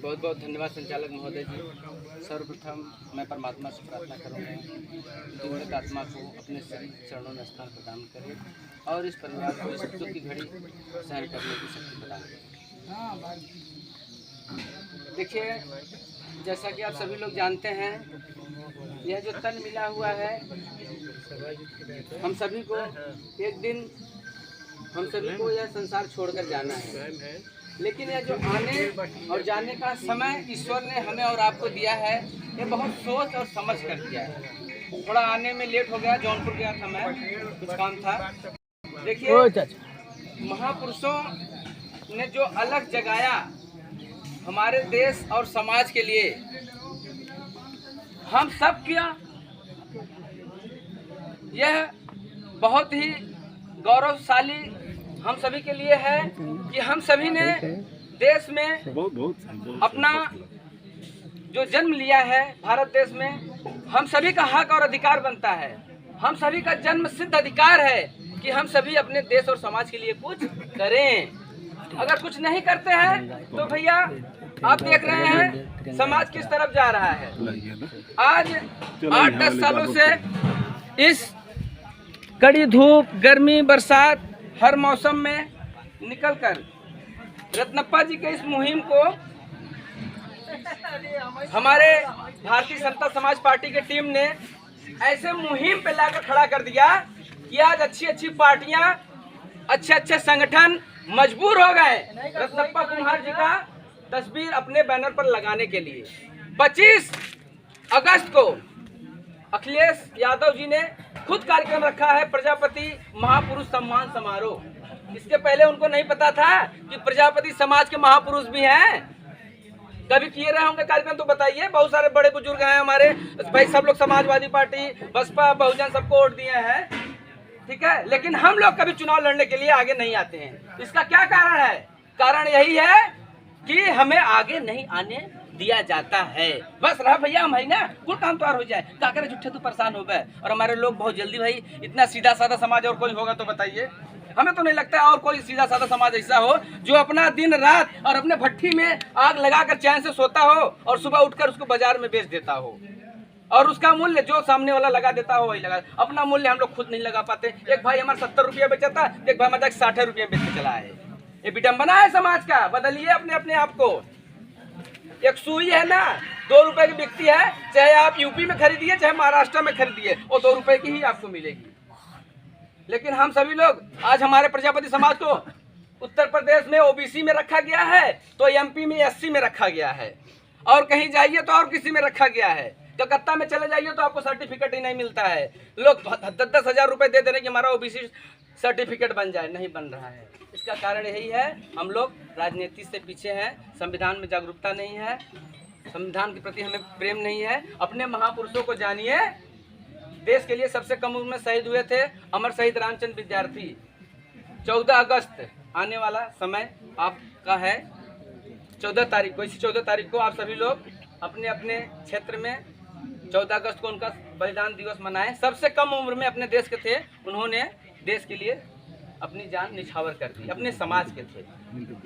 बहुत बहुत धन्यवाद संचालक महोदय जी। सर्वप्रथम मैं परमात्मा से प्रार्थना करूँगा कि दिवंगत आत्मा को अपने सभी चरणों में स्थान प्रदान करे और इस परिवार को इस दुख की घड़ी सहन करने की शक्ति प्रदान करे। देखिए, जैसा कि आप सभी लोग जानते हैं, यह जो तन मिला हुआ है, हम सभी को एक दिन हम सभी को यह संसार छोड़कर जाना है। लेकिन यह जो आने और जाने का समय ईश्वर ने हमें और आपको दिया है, ये बहुत सोच और समझ कर दिया है। थोड़ा आने में लेट हो गया, जौनपुर गया था मैं, कुछ काम था। देखिए, महापुरुषों ने जो अलग जगाया हमारे देश और समाज के लिए, हम सब क्या यह बहुत ही गौरवशाली हम सभी के लिए है कि हम सभी ने देश में अपना जो जन्म लिया है, भारत देश में हम सभी का हक और अधिकार बनता है। हम सभी का जन्म सिद्ध अधिकार है कि हम सभी अपने देश और समाज के लिए कुछ करें। अगर कुछ नहीं करते हैं तो भैया आप देख रहे हैं समाज किस तरफ जा रहा है। आज 8-10 सालों से इस कड़ी धूप, गर्मी, बरसात हर मौसम में निकलकर रत्नप्पा जी के इस मुहिम को हमारे भारतीय जनता समाज पार्टी की टीम ने ऐसे मुहिम पे लाकर खड़ा कर दिया कि आज अच्छी अच्छी पार्टियां, अच्छे अच्छे संगठन मजबूर हो गए रत्नप्पा कुम्हार जी का तस्वीर अपने बैनर पर लगाने के लिए। 25 अगस्त को अखिलेश यादव जी ने खुद कार्यक्रम रखा है, प्रजापति महापुरुष सम्मान समारोह। इसके पहले उनको नहीं पता था कि प्रजापति समाज के महापुरुष भी हैं। कभी किए रहे होंगे कार्यक्रम तो बताइए। बहुत सारे बड़े बुजुर्ग हैं हमारे भाई, सब लोग समाजवादी पार्टी, बसपा, बहुजन सबको वोट दिए हैं, ठीक है, लेकिन हम लोग कभी चुनाव लड़ने के लिए आगे नहीं आते हैं। इसका क्या कारण है? कारण यही है कि हमें आगे नहीं आने दिया जाता है। बस रहा भैया, हम है ना, कुल काम तैयार हो जाए, क्या करे, झूठे तो परेशान हो गए। और हमारे लोग बहुत जल्दी, भाई इतना सीधा साधा समाज और कोई होगा तो बताइए। हमें तो नहीं लगता और कोई सीधा साधा समाज ऐसा हो जो अपना दिन रात और अपने भट्ठी में आग लगाकर चैन से सोता हो और सुबह उठकर उसको बाजार में बेच देता हो और उसका मूल्य जो सामने वाला लगा देता हो वही लगा। अपना मूल्य हम लोग खुद नहीं लगा पाते। एक भाई हमारा 70 रुपया बेचा था, एक भाई हमारा 60 रुपया बेच के चला है। ये विडम्बना है समाज का। बदलिए अपने आप को। एक सुई है ना, 2 रुपए की बिकती है, चाहे आप यूपी में खरीदिए चाहे महाराष्ट्र में खरीदिए, वो 2 रुपए की ही आपको मिलेगी। लेकिन हम सभी लोग आज हमारे प्रजापति समाज को उत्तर प्रदेश में ओबीसी में रखा गया है, तो एमपी में एससी में रखा गया है, और कहीं जाइए तो और किसी में रखा गया है। कलकत्ता में चले जाइए तो आपको सर्टिफिकेट ही नहीं मिलता है। लोग 10-10 हजार रुपए दे रहे कि हमारा ओबीसी सर्टिफिकेट बन जाए, नहीं बन रहा है। इसका कारण यही है, हम लोग राजनीति से पीछे हैं, संविधान में जागरूकता नहीं है, संविधान के प्रति हमें प्रेम नहीं है। अपने महापुरुषों को जानिए। देश के लिए सबसे कम उम्र में शहीद हुए थे अमर शहीद रामचंद्र विद्यार्थी। 14 अगस्त आने वाला समय आपका है, 14 तारीख को। इसी 14 तारीख को आप सभी लोग अपने अपने क्षेत्र में 14 अगस्त को उनका बलिदान दिवस मनाएं। सबसे कम उम्र में अपने देश के थे, उन्होंने देश के लिए अपनी जान निछावर कर दी, अपने समाज के थे,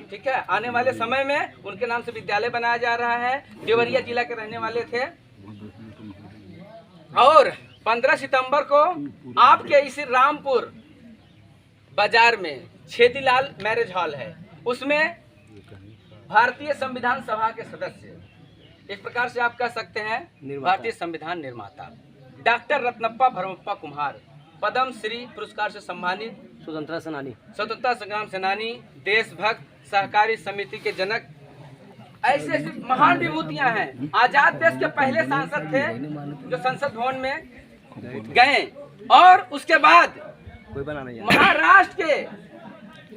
ठीक है। आने वाले समय में उनके नाम से विद्यालय बनाया जा रहा है। देवरिया जिला के रहने वाले थे और 15 सितंबर को आपके इसी रामपुर बाजार में छेदीलाल मैरिज हॉल है, उसमें भारतीय संविधान सभा के सदस्य, एक प्रकार से आप कह सकते हैं भारतीय संविधान निर्माता, डॉक्टर रत्नप्पा भरमप्पा कुम्हार, पद्म श्री पुरस्कार से सम्मानित स्वतंत्रता संग्राम सेनानी, देशभक्त, सहकारी समिति के जनक, ऐसे ऐसी महान विभूतियां हैं। आजाद देश के पहले सांसद थे जो संसद भवन में गए, और उसके बाद महाराष्ट्र के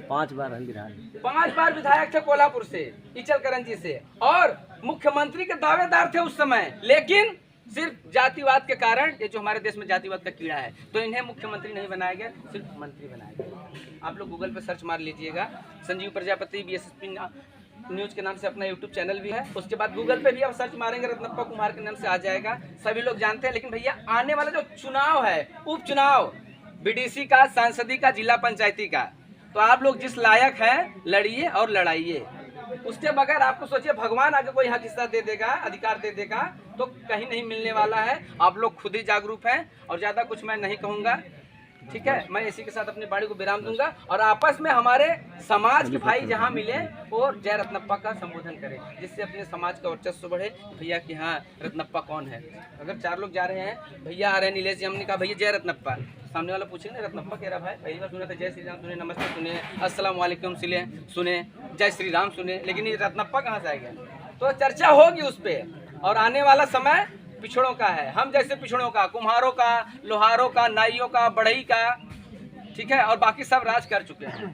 5 बार विधायक थे कोल्हापुर से, इचलकरंजी से, और मुख्यमंत्री के दावेदार थे उस समय। लेकिन सिर्फ जातिवाद के कारण, ये जो हमारे देश में जातिवाद का कीड़ा है, तो इन्हें मुख्यमंत्री नहीं बनाया गया, सिर्फ मंत्री बनाया गया। आप लोग गूगल पे सर्च मार लीजिएगा, संजीव प्रजापति बीएसपी न्यूज के नाम से अपना यूट्यूब चैनल भी है। उसके बाद गूगल पे भी आप सर्च मारेंगे रत्नप्पा कुम्हार के नाम से आ जाएगा, सभी लोग जानते हैं। लेकिन भैया आने वाला जो चुनाव है, उपचुनाव बीडीसी का, सांसदी का, जिला पंचायती का, तो आप लोग जिस लायक हैं लड़िए और लड़ाइए। उसके बगैर आपको सोचिए भगवान आगे कोई हक हिस्सा दे देगा, अधिकार दे देगा तो कहीं नहीं मिलने वाला है। आप लोग खुद ही जागरूक हैं और ज़्यादा कुछ मैं नहीं कहूँगा, ठीक है। मैं इसी के साथ अपनी बाड़ी को विराम दूंगा और आपस में हमारे समाज के भाई जहाँ मिले और जय रत्नप्पा का संबोधन करें, जिससे अपने समाज का वर्चस्व बढ़े। भैया कि हाँ रत्नप्पा कौन है। अगर 4 लोग जा रहे हैं, भैया आ रहे हैं नीलेश जी, हमने कहा भैया जय रत्नप्पा, सामने वाला पूछेंगे ना रत्नप्पा कह रहा भाई, पहली बार सुना था जय श्री राम सुने, नमस्ते सुने, अस्सलाम वालेकुम सुने, जय श्री राम सुने, लेकिन ये रत्नप्पा कहाँ से आ गया। तो चर्चा होगी उस पर और आने वाला समय पिछड़ों का है, हम जैसे पिछड़ों का, कुम्हारों का, लोहारों का, नाइयों का, बढ़ई का, ठीक है, और बाकी सब राज कर चुके हैं,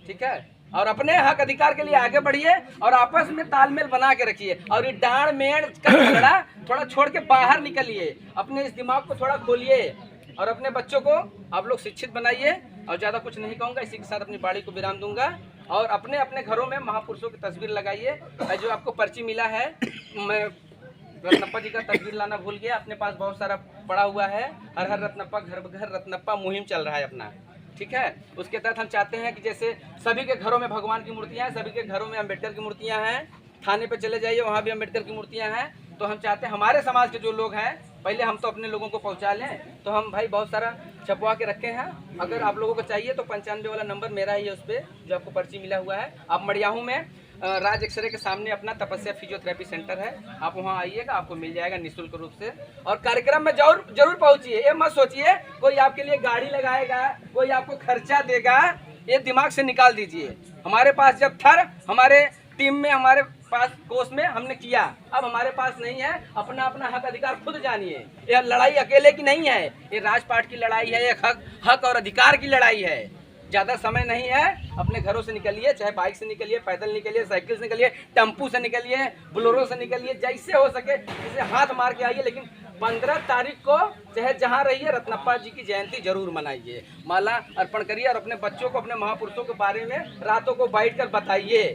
ठीक है। और अपने हक अधिकार के लिए आगे बढ़िए और आपस में तालमेल बना के रखिए और ये डांड मेड़ का झगड़ा थोड़ा छोड़ के बाहर निकलिए, अपने इस दिमाग को थोड़ा खोलिए और अपने बच्चों को आप लोग शिक्षित बनाइए। और ज़्यादा कुछ नहीं कहूँगा, इसी के साथ अपनी बाड़ी को विराम दूंगा। और अपने अपने घरों में महापुरुषों की तस्वीर लगाइए। जो आपको पर्ची मिला है, मैं रत्नप्पा जी का तस्वीर लाना भूल गया, अपने पास बहुत सारा पड़ा हुआ है। हर हर रत्नप्पा घर घर रत्नप्पा मुहिम चल रहा है अपना, ठीक है। उसके तहत हम चाहते हैं कि जैसे सभी के घरों में भगवान की मूर्तियां हैं, सभी के घरों में अम्बेडकर की मूर्तियां हैं, थाने पे चले जाइए वहाँ भी अम्बेडकर की मूर्तियां हैं। तो हम चाहते हैं हमारे समाज के जो लोग हैं, पहले हम तो अपने लोगों को पहुँचा लें, तो हम भाई बहुत सारा छपवा के रखे हैं। अगर आप लोगों को चाहिए तो 95 वाला नंबर मेरा ही है, उस पर जो आपको पर्ची मिला हुआ है। आप मड़ियाहू में राज एक्सरे के सामने अपना तपस्या फिजियोथेरेपी सेंटर है, आप वहाँ आइएगा, आपको मिल जाएगा निःशुल्क रूप से। और कार्यक्रम में जरूर पहुँचिए, ये मत सोचिए कोई आपके लिए गाड़ी लगाएगा, कोई आपको खर्चा देगा, ये दिमाग से निकाल दीजिए। हमारे पास जब था, हमारे टीम में, हमारे पास कोर्स में हमने किया, अब हमारे पास नहीं है। अपना अपना हक अधिकार खुद जानिए। ये लड़ाई अकेले की नहीं है, ये राजपाट की लड़ाई है, एक हक और अधिकार की लड़ाई है। ज़्यादा समय नहीं है, अपने घरों से निकलिए, चाहे बाइक से निकलिए, पैदल निकलिए, साइकिल से निकलिए, टेम्पू से निकलिए, बोलेरो से निकलिए, जैसे हो सके जिसे हाथ मार के आइए। लेकिन 15 तारीख को चाहे जहाँ रहिए रत्नप्पा जी की जयंती जरूर मनाइए, माला अर्पण करिए और अपने बच्चों को अपने महापुरुषों के बारे में रातों को बैठ कर बताइए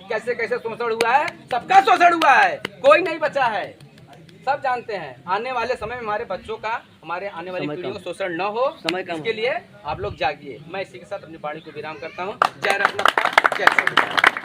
कैसे कैसे शोषण हुआ है। सबका शोषण हुआ है, कोई नहीं बचा है, सब जानते हैं। आने वाले समय में हमारे बच्चों का, हमारे आने वाली पीढ़ियों का शोषण न हो, इसके लिए आप लोग जागिए। मैं इसी के साथ अपनी बाणी को विराम करता हूँ। जय रत्नप्पा, जय श्री राम।